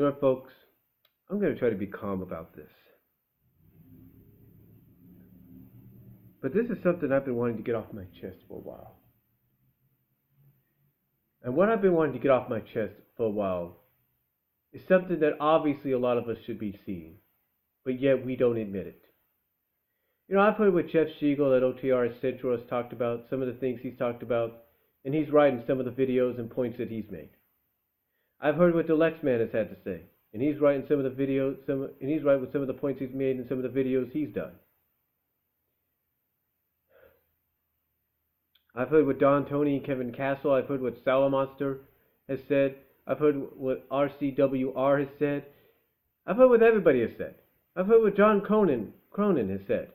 You know what, folks? I'm going to try to be calm about this. But this is something I've been wanting to get off my chest for a while. And what I've been wanting to get off my chest for a while is something that obviously a lot of us should be seeing, but yet we don't admit it. You know, I've heard what Jeff Siegel at OTR Central has talked about, some of the things he's talked about, and he's right in some of the videos and points that he's made. I've heard what the Lex Man has had to say, and he's right in some of the videos, and he's right with some of the points he's made in some of the videos he's done. I've heard what Don Tony and Kevin Castle, I've heard what Salamonster has said, I've heard what RCWR has said, I've heard what everybody has said. I've heard what John Cronin has said.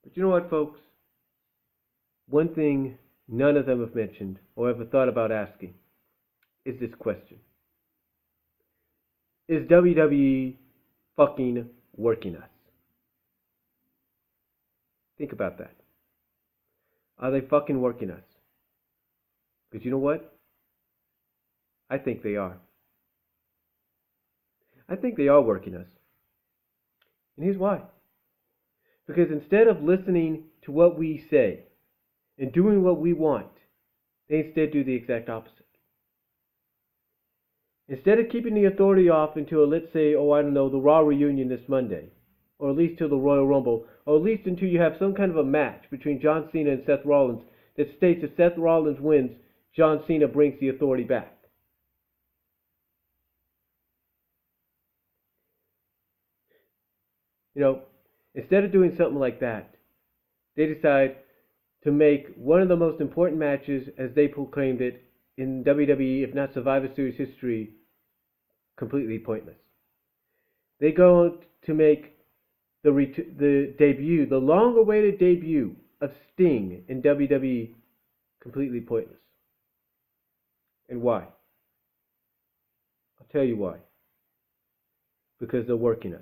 But you know what, folks? One thing none of them have mentioned or ever thought about asking is this question. Is WWE fucking working us? Think about that. Are they fucking working us? Because you know what? I think they are. I think they are working us. And here's why. Because instead of listening to what we say and doing what we want, they instead do the exact opposite. Instead of keeping the authority off until, let's say, the Raw reunion this Monday, or at least till the Royal Rumble, or at least until you have some kind of a match between John Cena and Seth Rollins that states if Seth Rollins wins, John Cena brings the authority back. You know, instead of doing something like that, they decide to make one of the most important matches, as they proclaimed it, in WWE, if not Survivor Series history, completely pointless. They go to make the debut, the long-awaited debut of Sting in WWE, completely pointless. And why? I'll tell you why. Because they're working us.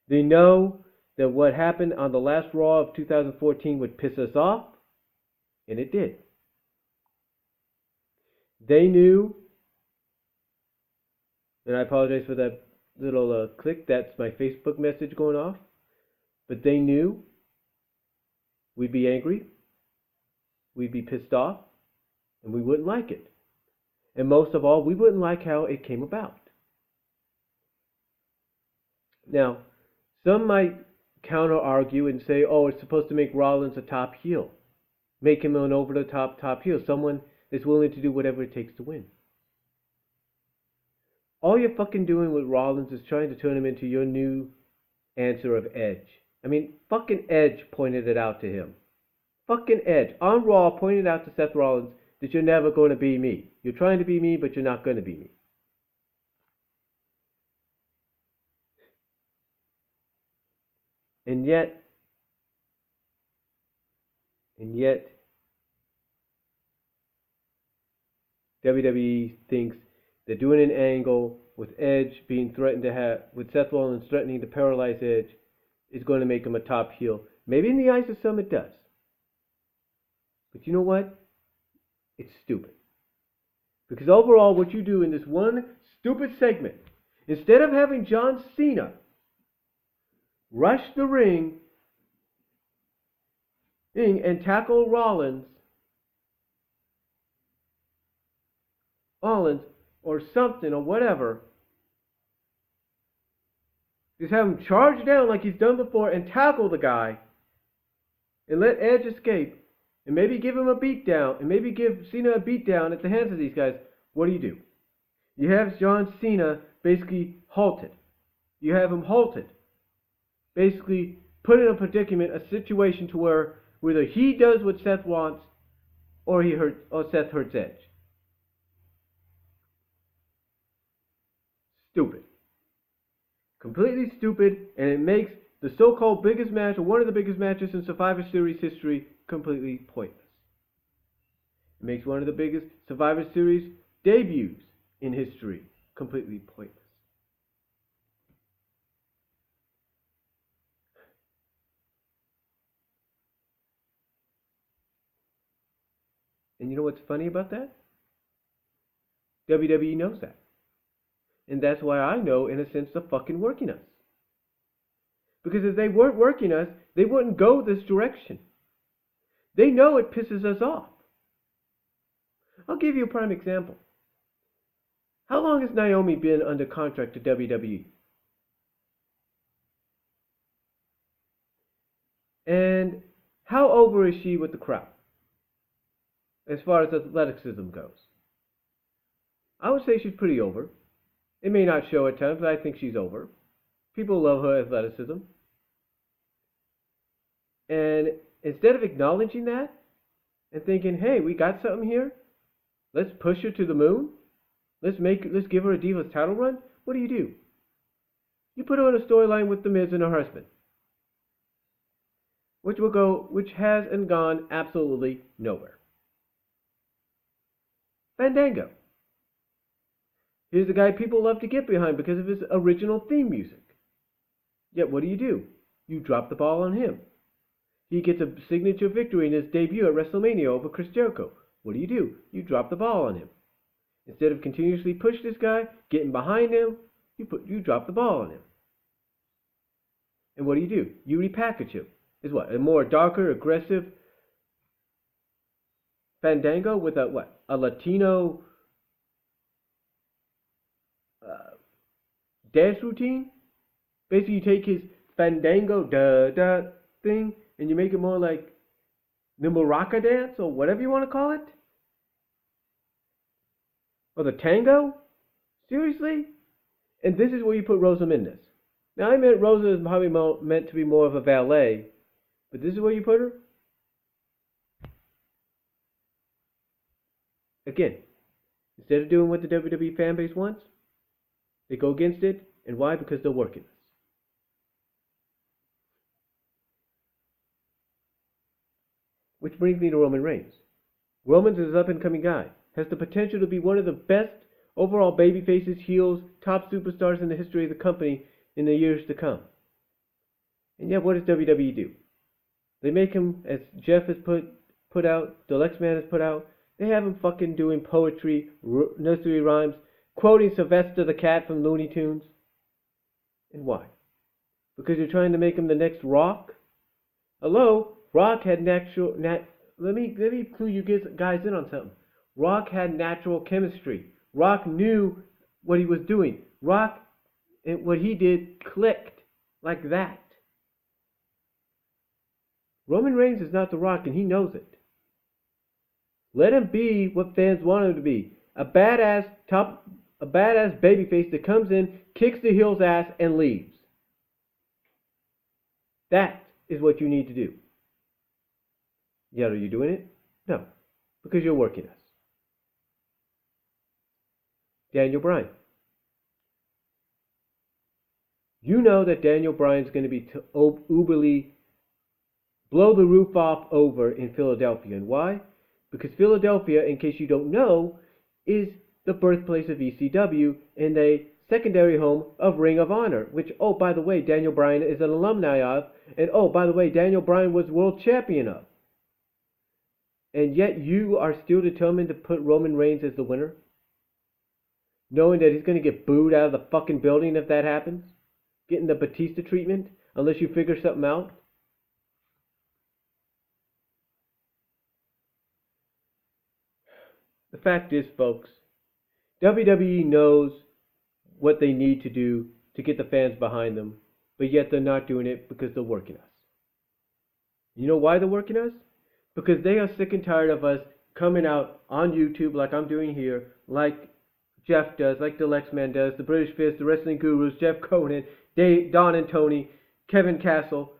They know that what happened on the last Raw of 2014 would piss us off, and it did. They knew, and I apologize for that little click, that's my Facebook message going off, but they knew we'd be angry, we'd be pissed off, and we wouldn't like it. And most of all, we wouldn't like how it came about. Now, some might counter-argue and say, oh, it's supposed to make Rollins a top heel. Make him an over-the-top heel. Someone that's willing to do whatever it takes to win. All you're fucking doing with Rollins is trying to turn him into your new answer of Edge. I mean, fucking Edge pointed it out to him. Fucking Edge, on Raw, pointed out to Seth Rollins that you're never going to be me. You're trying to be me, but you're not going to be me. And yet, WWE thinks they're doing an angle with Edge being threatened to have, with Seth Rollins threatening to paralyze Edge, is going to make him a top heel. Maybe in the eyes of some it does. But you know what? It's stupid. Because overall, what you do in this one stupid segment, instead of having John Cena rush the ring and tackle Rollins or something or whatever, just have him charge down like he's done before and tackle the guy and let Edge escape and maybe give him a beatdown and maybe give Cena a beatdown at the hands of these guys. What do? You have John Cena basically halted. You have him halted. Basically put in a predicament, a situation to where whether he does what Seth wants or Seth hurts Edge. Stupid. Completely stupid, and it makes the so-called biggest match, or one of the biggest matches in Survivor Series history, completely pointless. It makes one of the biggest Survivor Series debuts in history completely pointless. And you know what's funny about that? WWE knows that. And that's why I know, in a sense, they're fucking working us. Because if they weren't working us, they wouldn't go this direction. They know it pisses us off. I'll give you a prime example. How long has Naomi been under contract to WWE? And how over is she with the crowd? As far as athleticism goes. I would say she's pretty over. It may not show at times, but I think she's over. People love her athleticism. And instead of acknowledging that and thinking, hey, we got something here, let's push her to the moon, let's give her a Divas title run, what do? You put her in a storyline with The Miz and her husband, which has and gone absolutely nowhere. Fandango. Here's a guy people love to get behind because of his original theme music. Yet what do? You drop the ball on him. He gets a signature victory in his debut at WrestleMania over Chris Jericho. What do? You drop the ball on him. Instead of continuously push this guy, getting behind him, you drop the ball on him. And what do? You repackage him. Is what? A more darker, aggressive Fandango with a Latino dance routine? Basically, you take his Fandango da-da thing and you make it more like the Maraca dance or whatever you want to call it? Or the tango? Seriously? And this is where you put Rosa Mendes. Now, I meant Rosa is probably meant to be more of a valet, but this is where you put her? Again, instead of doing what the WWE fan base wants, they go against it. And why? Because they're working us. Which brings me to Roman Reigns. Roman's is an up-and-coming guy. Has the potential to be one of the best overall babyfaces, heels, top superstars in the history of the company in the years to come. And yet, what does WWE do? They make him, as Jeff has put out, the Lex Man has put out, they have him fucking doing poetry, nursery rhymes, quoting Sylvester the Cat from Looney Tunes. And why? Because you're trying to make him the next Rock? Hello? Rock had let me clue you guys in on something. Rock had natural chemistry. Rock knew what he was doing. Rock, and what he did, clicked like that. Roman Reigns is not The Rock, and he knows it. Let him be what fans want him to be. A badass babyface that comes in, kicks the heel's ass, and leaves. That is what you need to do. Yet are you doing it? No. Because you're working us. Daniel Bryan. You know that Daniel Bryan's going to be uberly blow the roof off over in Philadelphia. And why? Because Philadelphia, in case you don't know, is the birthplace of ECW and a secondary home of Ring of Honor, which, oh, by the way, Daniel Bryan is an alumni of, and oh, by the way, Daniel Bryan was world champion of. And yet you are still determined to put Roman Reigns as the winner? Knowing that he's going to get booed out of the fucking building if that happens? Getting the Batista treatment, unless you figure something out? The fact is, folks, WWE knows what they need to do to get the fans behind them, but yet they're not doing it because they're working us. You know why they're working us? Because they are sick and tired of us coming out on YouTube like I'm doing here, like Jeff does, like the Lex Man does, the British Fist, the Wrestling Gurus, Jeff Conan, Don and Tony, Kevin Castle,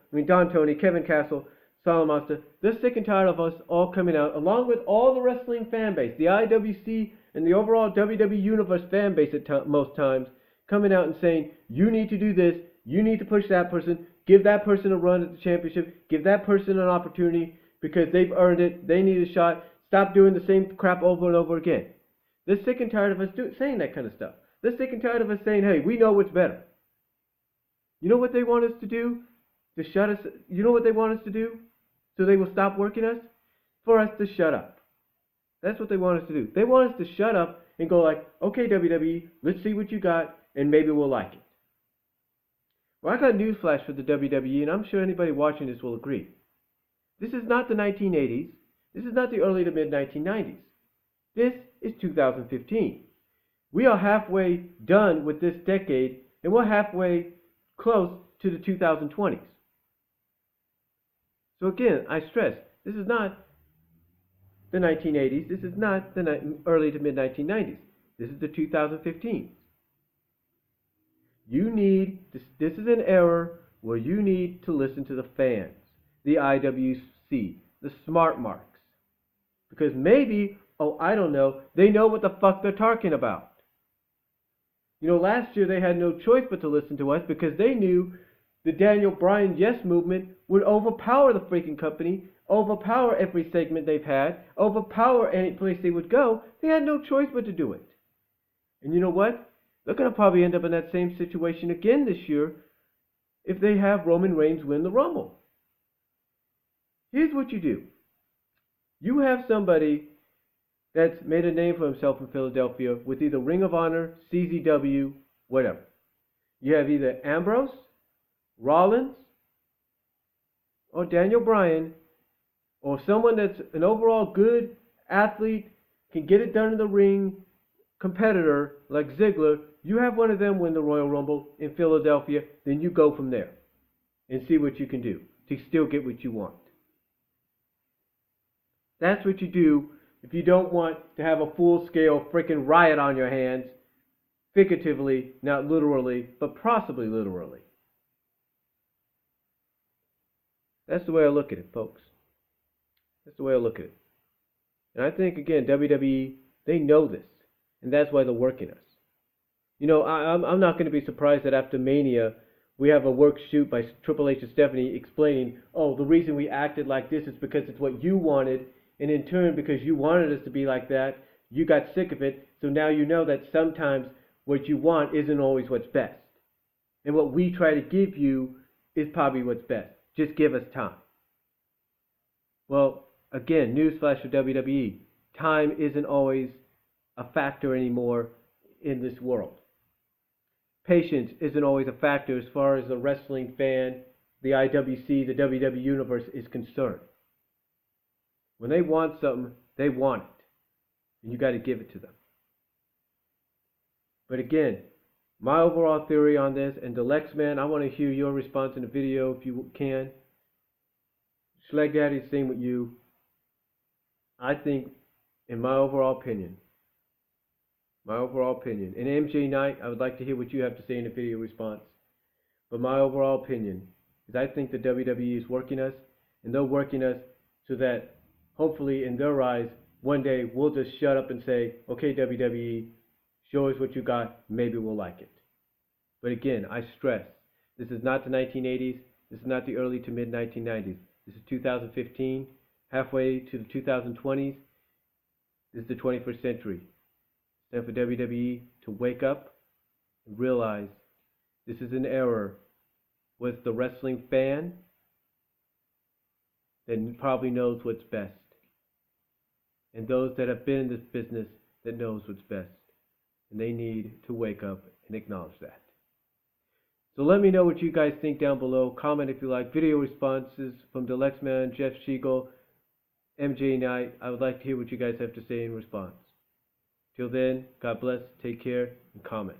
Solid Monster. They're sick and tired of us all coming out, along with all the wrestling fan base, the IWC and the overall WWE Universe fan base at most times, coming out and saying, you need to do this, you need to push that person, give that person a run at the championship, give that person an opportunity, because they've earned it, they need a shot, stop doing the same crap over and over again. They're sick and tired of us saying that kind of stuff. They're sick and tired of us saying, hey, we know what's better. You know what they want us to do? To shut us. You know what they want us to do? So they will stop working us? For us to shut up. That's what they want us to do. They want us to shut up and go like, okay, WWE, let's see what you got, and maybe we'll like it. Well, I got a newsflash for the WWE, and I'm sure anybody watching this will agree. This is not the 1980s. This is not the early to mid 1990s. This is 2015. We are halfway done with this decade, and we're halfway close to the 2020s. So again, I stress, this is not the 1980s. This is not the early to mid 1990s. This is the 2015s. You need, this is an era where you need to listen to the fans, the IWC, the smart marks. Because maybe, oh, I don't know, they know what the fuck they're talking about. You know, last year they had no choice but to listen to us because they knew the Daniel Bryan Yes movement would overpower the freaking company, overpower every segment they've had, overpower any place they would go. They had no choice but to do it. And you know what? They're going to probably end up in that same situation again this year if they have Roman Reigns win the Rumble. Here's what you do. You have somebody that's made a name for himself in Philadelphia with either Ring of Honor, CZW, whatever. You have either Ambrose, Rollins, or Daniel Bryan, or someone that's an overall good athlete, can get it done in the ring, competitor like Ziggler. You have one of them win the Royal Rumble in Philadelphia, then you go from there and see what you can do to still get what you want. That's what you do if you don't want to have a full-scale freaking riot on your hands, figuratively, not literally, but possibly literally. That's the way I look at it, folks. That's the way I look at it. And I think, again, WWE, they know this, and that's why they're working us. You know, I'm not going to be surprised that after Mania, we have a work shoot by Triple H and Stephanie explaining, oh, the reason we acted like this is because it's what you wanted, and in turn, because you wanted us to be like that, you got sick of it, so now you know that sometimes what you want isn't always what's best. And what we try to give you is probably what's best. Just give us time. Well, again, newsflash for WWE. Time isn't always a factor anymore in this world. Patience isn't always a factor as far as the wrestling fan, the IWC, the WWE universe is concerned. When they want something, they want it. And you got to give it to them. But again, my overall theory on this, and Deluxe Man, I want to hear your response in the video if you can. Schleg Daddy, same with you. I think, in my overall opinion, and MJ Knight, I would like to hear what you have to say in the video response. But my overall opinion is I think the WWE is working us, and they're working us so that hopefully in their eyes, one day we'll just shut up and say, okay, WWE, show us what you got, maybe we'll like it. But again, I stress, this is not the 1980s, this is not the early to mid 1990s. This is 2015, halfway to the 2020s. This is the 21st century. It's time for WWE to wake up and realize this is an era with the wrestling fan that probably knows what's best. And those that have been in this business that knows what's best. And they need to wake up and acknowledge that. So let me know what you guys think down below. Comment if you like. Video responses from Deluxe Man, Jeff Siegel, MJ Knight. I would like to hear what you guys have to say in response. Till then, God bless, take care, and comment.